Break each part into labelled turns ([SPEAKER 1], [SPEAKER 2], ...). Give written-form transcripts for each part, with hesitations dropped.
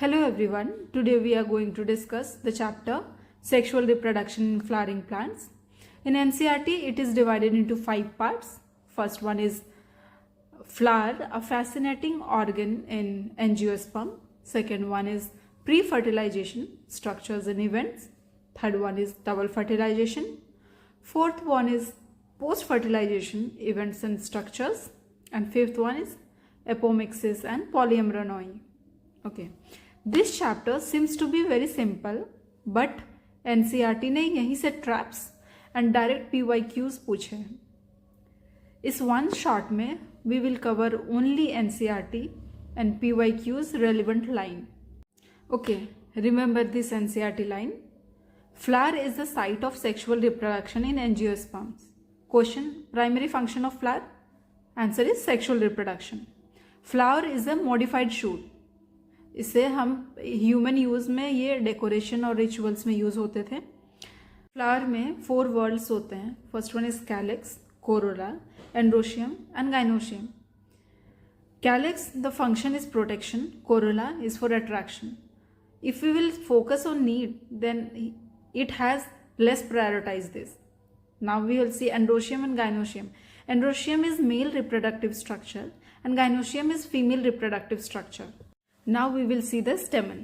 [SPEAKER 1] Hello everyone, today we are going to discuss the chapter Sexual Reproduction in Flowering Plants. In NCERT, it is divided into 5 parts. First one is flower, a fascinating organ in angiosperm. Second one is pre-fertilization, structures and events. Third one is double fertilization. Fourth one is post-fertilization, events and structures. And fifth one is apomixis and polyembryony. Okay, this chapter seems to be very simple, but NCERT ने यहीं से traps and direct PYQs पूछे हैं. इस one shot में we will cover only NCERT and PYQs relevant line. Okay, remember this NCERT line. Flower is the site of sexual reproduction in angiosperms. Question: primary function of flower? Answer is sexual reproduction. Flower is a modified shoot. इसे हम human use में ये decoration और rituals में use होते थे. Flower में 4 whorls होते हैं. First one is calyx, corolla, androecium and gynoecium. Calyx, the function is protection. Corolla is for attraction. If we will focus on need, then it has less prioritize this. Now we will see Androecium and Gynoecium. Androecium is male reproductive structure and Gynoecium is female reproductive structure. Now we will see the stamen.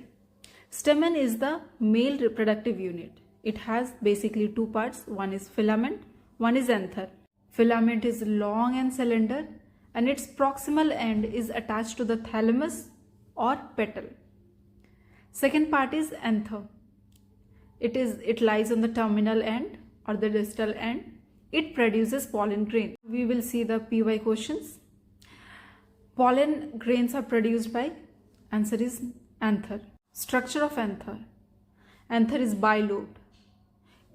[SPEAKER 1] Stamen is the male reproductive unit. It has basically 2 parts. One is filament, one is anther. Filament is long and cylinder and its proximal end is attached to the thalamus or petal. Second part is anther. It lies on the terminal end or the distal end. It produces pollen grain. We will see the PY questions. Pollen grains are produced by, answer is anther. Structure of anther. Anther is bilobed.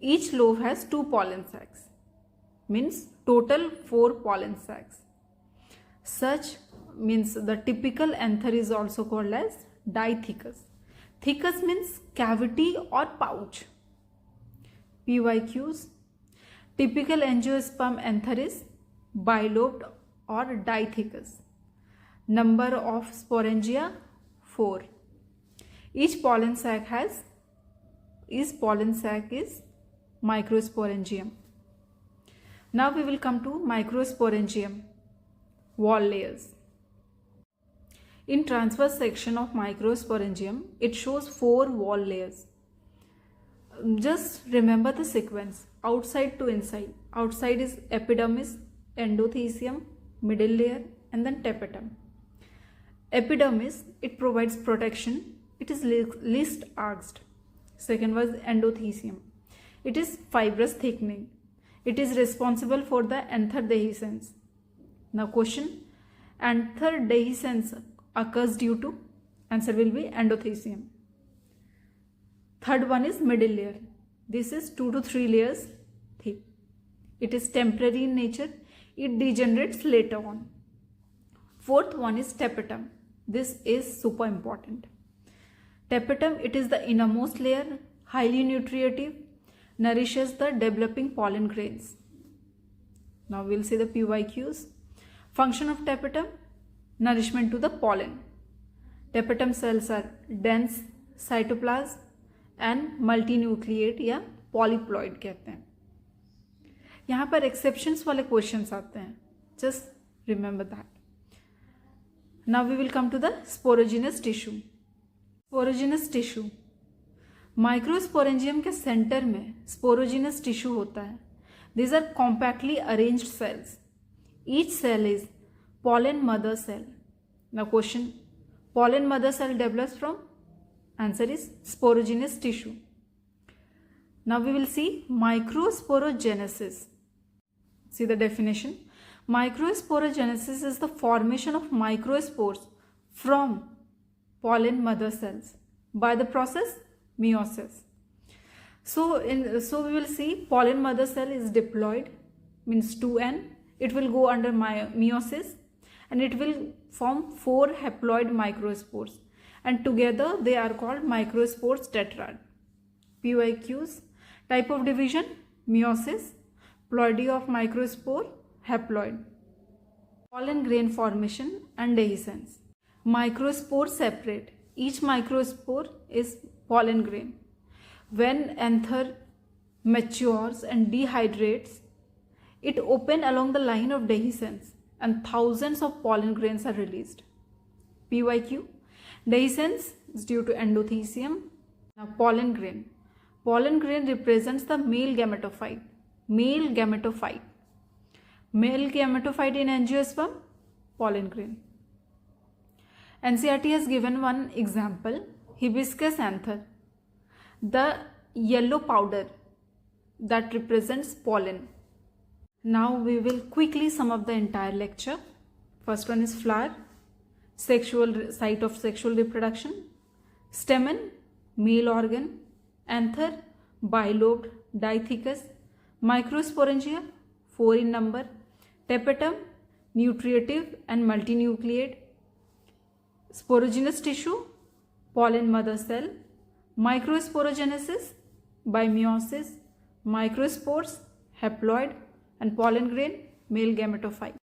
[SPEAKER 1] Each lobe has 2 pollen sacs. Means total 4 pollen sacs. Such means the typical anther is also called as dithecus. Thecus means cavity or pouch. PYQs. Typical angiosperm anther is bilobed or dithecus. Number of sporangia 4. Each pollen sac is microsporangium. Now we will come to microsporangium, wall layers. In transverse section of microsporangium, it shows 4 wall layers. Just remember the sequence, outside to inside. Outside is epidermis, endothecium, middle layer and then tapetum. Epidermis, it provides protection. It is least asked. Second was endothecium. It is fibrous thickening. It is responsible for the anther dehiscence. Now question, anther dehiscence occurs due to, answer will be endothecium. Third one is middle layer. This is 2 to 3 layers thick. It is temporary in nature. It degenerates later on. Fourth one is tapetum. This is super important. Tapetum, it is the innermost layer, highly nutritive, nourishes the developing pollen grains. Now we will see the PYQs. Function of tapetum: nourishment to the pollen. Tapetum cells are dense cytoplasm and multinucleate या polyploid कहते हैं. यहाँ पर exceptions वाले questions आते हैं. Just remember that. Now we will come to the sporogenous tissue. Sporogenous tissue. Microsporangium के center में sporogenous tissue होता है. These are compactly arranged cells. Each cell is pollen mother cell. Now question, pollen mother cell develops from, answer is sporogenous tissue. Now we will see microsporogenesis. See the definition. Microsporogenesis is the formation of microspores from pollen mother cells by the process meiosis. So we will see pollen mother cell is diploid, means 2n. It will go under meiosis and it will form 4 haploid microspores and together they are called microspores tetrad. PYQs. Type of division: meiosis, ploidy of microspore, haploid. Pollen grain formation and dehiscence. Microspores separate Each microspore is pollen grain. When anther matures and dehydrates, it opens along the line of dehiscence and thousands of pollen grains are released. PYQ. Dehiscence is due to Androecium. Now pollen grain. Pollen grain represents the male gametophyte. Male gametophyte. Male gametophyte in angiosperm, pollen grain. NCERT has given one example, hibiscus anther. The yellow powder that represents pollen. Now we will quickly sum up the entire lecture. First one is flower, site of sexual reproduction. Stamen, male organ. Anther, bilobed, dithecous. Microsporangia, 4 in number. Tapetum, nutritive and multinucleate. Sporogenous tissue, pollen mother cell. Microsporogenesis by meiosis. Microspores, haploid, and pollen grain, male gametophyte.